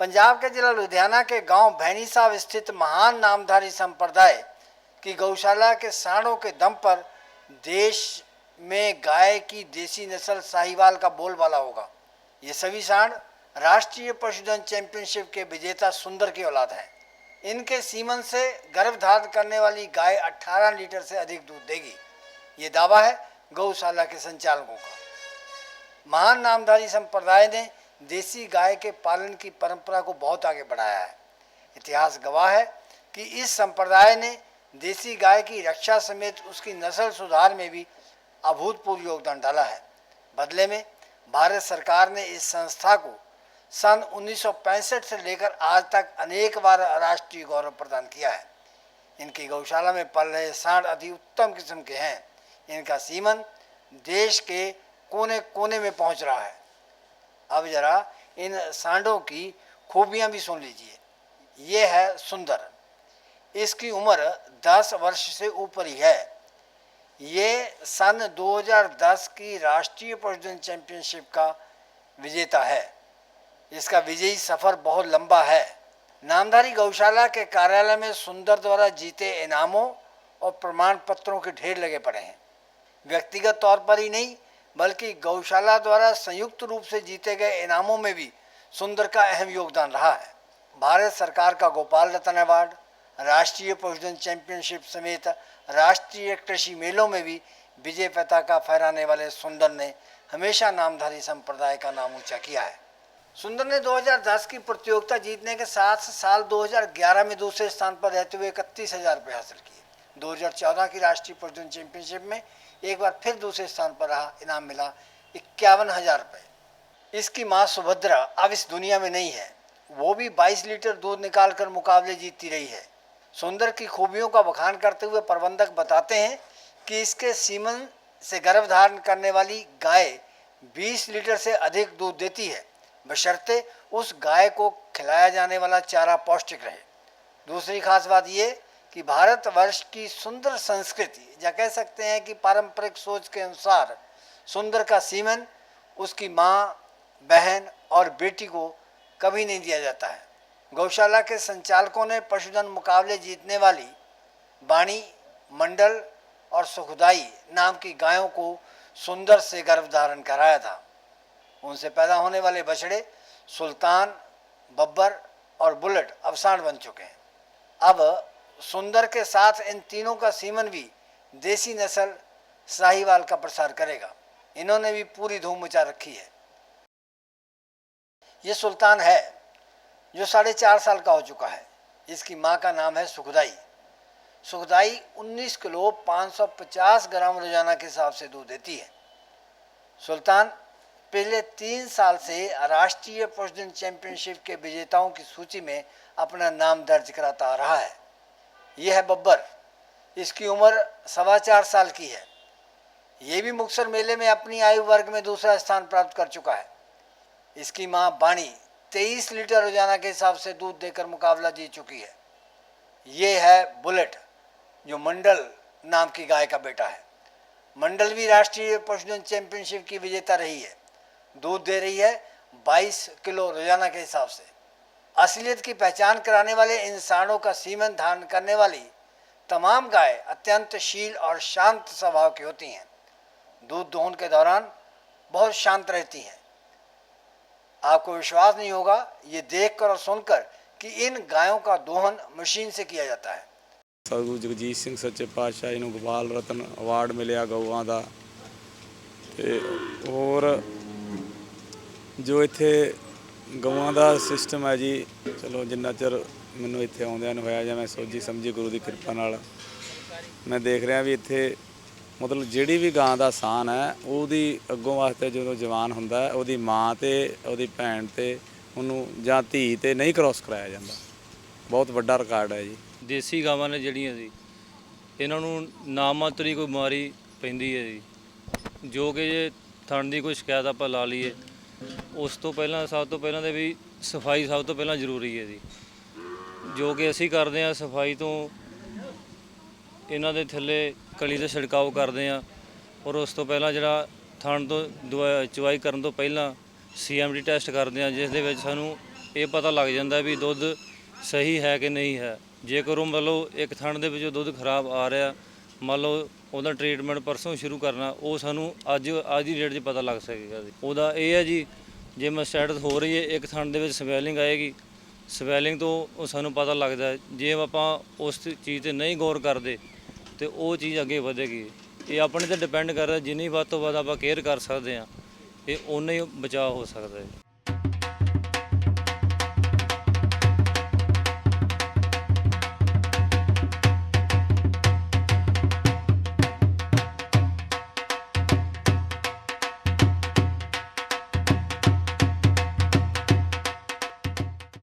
पंजाब के जिला लुधियाना के गांव भैनी साहब स्थित महान नामधारी संप्रदाय की गौशाला के सांडों के दम पर देश में गाय की देसी नस्ल साहिवाल का बोलबाला होगा। ये सभी सांड राष्ट्रीय पशुधन चैंपियनशिप के विजेता सुंदर की औलाद हैं। इनके सीमन से गर्भधारण करने वाली गाय 18 लीटर से अधिक दूध देगी। ये दावा है गौशाला के संचालकों का। महान नामधारी संप्रदाय ने देसी गाय के पालन की परंपरा को बहुत आगे बढ़ाया है। इतिहास गवाह है कि इस संप्रदाय ने देसी गाय की रक्षा समेत उसकी नस्ल सुधार में भी अभूतपूर्व योगदान डाला है। बदले में भारत सरकार ने इस संस्था को सन 1965 से लेकर आज तक अनेक बार राष्ट्रीय गौरव प्रदान किया है। इनकी गौशाला में पल रहे सांड अति उत्तम किस्म के हैं। इनका सीमन देश के कोने कोने में पहुंच रहा है। अब जरा इन सांडों की खूबियां भी सुन लीजिए। ये है सुंदर। इसकी उम्र 10 वर्ष से ऊपर ही है। ये सन 2010 की राष्ट्रीय पशुधन चैंपियनशिप का विजेता है। इसका विजयी सफर बहुत लंबा है। नामधारी गौशाला के कार्यालय में सुंदर द्वारा जीते इनामों और प्रमाण पत्रों के ढेर लगे पड़े हैं। व्यक्तिगत तौर पर ही नहीं बल्कि गौशाला द्वारा संयुक्त रूप से जीते गए इनामों में भी सुंदर का अहम योगदान रहा है। भारत सरकार का गोपाल रत्न अवार्ड, राष्ट्रीय पशुधन चैंपियनशिप समेत राष्ट्रीय कृषि मेलों में भी विजय पताका फहराने वाले सुंदर ने हमेशा नामधारी संप्रदाय का नाम ऊंचा किया है। सुंदर ने 2010 की प्रतियोगिता जीतने के साथ साल 2011 में दूसरे स्थान पर रहते हुए 31,000 रुपये हासिल किए। 2014 की राष्ट्रीय पशुधन चैंपियनशिप में एक बार फिर दूसरे स्थान पर रहा। इनाम मिला 51,000 रुपये। इसकी मां सुभद्रा अब इस दुनिया में नहीं है। वो भी 22 लीटर दूध निकालकर मुकाबले जीतती रही है। सुंदर की खूबियों का बखान करते हुए प्रबंधक बताते हैं कि इसके सीमन से गर्भधारण करने वाली गाय 20 लीटर से अधिक दूध देती है, बशर्ते उस गाय को खिलाया जाने वाला चारा पौष्टिक रहे। दूसरी खास बात ये कि भारतवर्ष की सुंदर संस्कृति या कह सकते हैं कि पारंपरिक सोच के अनुसार सुंदर का सीमन उसकी मां, बहन और बेटी को कभी नहीं दिया जाता है। गौशाला के संचालकों ने पशुधन मुकाबले जीतने वाली बाणी, मंडल और सुखदाई नाम की गायों को सुंदर से गर्भधारण कराया था। उनसे पैदा होने वाले बछड़े सुल्तान, बब्बर और बुलेट अब सांड बन चुके हैं। अब सुंदर के साथ इन तीनों का सीमन भी देसी नस्ल साहिवाल का प्रसार करेगा। इन्होंने भी पूरी धूम मचा रखी है। ये सुल्तान है जो 4.5 साल का हो चुका है। इसकी मां का नाम है सुखदाई। सुखदाई 19 किलो 550 ग्राम रोजाना के हिसाब से दूध देती है। सुल्तान पिछले 3 साल से राष्ट्रीय पशुधन चैंपियनशिप के विजेताओं की सूची में अपना नाम दर्ज कराता आ रहा है। यह है बब्बर। इसकी उम्र 4.25 साल की है। ये भी मुक्तसर मेले में अपनी आयु वर्ग में दूसरा स्थान प्राप्त कर चुका है। इसकी मां बाणी 23 लीटर रोजाना के हिसाब से दूध देकर मुकाबला जीत चुकी है। ये है बुलेट जो मंडल नाम की गाय का बेटा है। मंडल भी राष्ट्रीय पशुधन चैंपियनशिप की विजेता रही है। दूध दे रही है 22 किलो रोजाना के हिसाब से। असलियत की पहचान कराने वाले इन सांडों का सीमन धारण करने वाली तमाम गाय अत्यंत शील और शांत स्वभाव की होती हैं। दूध दोहन के दौरान बहुत शांत रहती हैं। आपको विश्वास नहीं होगा ये देखकर और सुनकर कि इन गायों का दोहन मशीन से किया जाता है। साधु जगजीत सिंह सच्चे पातशाह जी ਨੂੰ ਗੋਪਾਲ ਰਤਨ ਅਵਾਰਡ ਮਿਲਿਆ ਗਊਆਂ ਦਾ। ਤੇ ਹੋਰ ਜੋ ਇੱਥੇ ਗਊਆਂ ਦਾ ਸਿਸਟਮ ਹੈ ਜੀ, ਚਲੋ ਜਿੰਨਾ ਚਿਰ ਮੈਨੂੰ ਇੱਥੇ ਆਉਂਦਿਆਂ ਨੂੰ ਹੋਇਆ ਜਾਂ ਮੈਂ ਸੋਝੀ ਸਮਝੀ ਗੁਰੂ ਦੀ ਕਿਰਪਾ ਨਾਲ ਮੈਂ ਦੇਖ ਰਿਹਾ ਵੀ ਇੱਥੇ ਮਤਲਬ ਜਿਹੜੀ ਵੀ ਗਾਂ ਦਾ ਸਾਨ ਹੈ ਉਹਦੀ ਅੱਗੋਂ ਵਾਸਤੇ ਜਦੋਂ ਜਵਾਨ ਹੁੰਦਾ ਉਹਦੀ ਮਾਂ ਤੇ ਉਹਦੀ ਭੈਣ ਤੇ ਉਹਨੂੰ ਜਾਂ ਧੀ ਤੇ ਨਹੀਂ ਕ੍ਰੋਸ ਕਰਾਇਆ ਜਾਂਦਾ। ਬਹੁਤ ਵੱਡਾ ਰਿਕਾਰਡ ਹੈ ਜੀ। ਦੇਸੀ ਗਾਵਾਂ ਨੇ ਜਿਹੜੀਆਂ ਜੀ ਇਹਨਾਂ ਨੂੰ ਨਾ ਮਾਤਰ ਹੀ ਕੋਈ ਬਿਮਾਰੀ ਪੈਂਦੀ ਹੈ ਜੀ, ਜੋ ਕਿ ਜੇ ਥਣ ਦੀ ਕੋਈ ਸ਼ਿਕਾਇਤ ਆਪਾਂ ਲਾ ਲਈਏ ਉਸ ਤੋਂ ਪਹਿਲਾਂ ਸਭ ਤੋਂ ਪਹਿਲਾਂ ਤਾਂ ਵੀ ਸਫਾਈ ਸਭ ਤੋਂ ਪਹਿਲਾਂ ਜ਼ਰੂਰੀ ਹੈ ਜੀ, ਜੋ ਕਿ ਅਸੀਂ ਕਰਦੇ ਹਾਂ। ਸਫਾਈ ਤੋਂ ਇਹਨਾਂ ਦੇ ਥੱਲੇ ਕਲੀ ਦਾ ਛਿੜਕਾਓ ਕਰਦੇ ਹਾਂ ਔਰ ਉਸ ਤੋਂ ਪਹਿਲਾਂ ਜਿਹੜਾ ਥਣ ਤੋਂ ਚੁਆਈ ਕਰਨ ਤੋਂ ਪਹਿਲਾਂ CMD ਟੈਸਟ ਕਰਦੇ ਹਾਂ, ਜਿਸ ਦੇ ਵਿੱਚ ਸਾਨੂੰ ਇਹ ਪਤਾ ਲੱਗ ਜਾਂਦਾ ਵੀ ਦੁੱਧ ਸਹੀ ਹੈ ਕਿ ਨਹੀਂ ਹੈ। ਜੇਕਰ ਉਹ ਮੰਨ ਲਓ ਇੱਕ ਥਣ ਦੇ ਵਿੱਚੋਂ ਦੁੱਧ ਖਰਾਬ ਆ ਰਿਹਾ, ਮੰਨ ਲਓ ਉਹਦਾ ਟ੍ਰੀਟਮੈਂਟ ਪਰਸੋਂ ਸ਼ੁਰੂ ਕਰਨਾ, ਉਹ ਸਾਨੂੰ ਅੱਜ ਦੀ ਡੇਟ 'ਚ ਪਤਾ ਲੱਗ ਸਕੇਗਾ ਜੀ। ਉਹਦਾ ਇਹ ਹੈ ਜੀ, ਜੇ ਮੈਸਟਾਈਟਸ ਹੋ ਰਹੀ ਹੈ, ਇੱਕ ਥਣ ਦੇ ਵਿੱਚ ਸਵੈਲਿੰਗ ਆਏਗੀ, ਸਵੈਲਿੰਗ ਤੋਂ ਉਹ ਸਾਨੂੰ ਪਤਾ ਲੱਗਦਾ। ਜੇ ਆਪਾਂ ਉਸ ਚੀਜ਼ 'ਤੇ ਨਹੀਂ ਗੌਰ ਕਰਦੇ ਤੇ ਉਹ ਚੀਜ਼ ਅੱਗੇ ਵਧੇਗੀ। ਇਹ ਆਪਣੇ 'ਤੇ ਡਿਪੈਂਡ ਕਰਦਾ, ਜਿੰਨੀ ਵੱਧ ਤੋਂ ਵੱਧ ਆਪਾਂ ਕੇਅਰ ਕਰ ਸਕਦੇ ਹਾਂ, ਇਹ ਓਨਾ ਹੀ ਬਚਾਅ ਹੋ ਸਕਦਾ ਹੈ।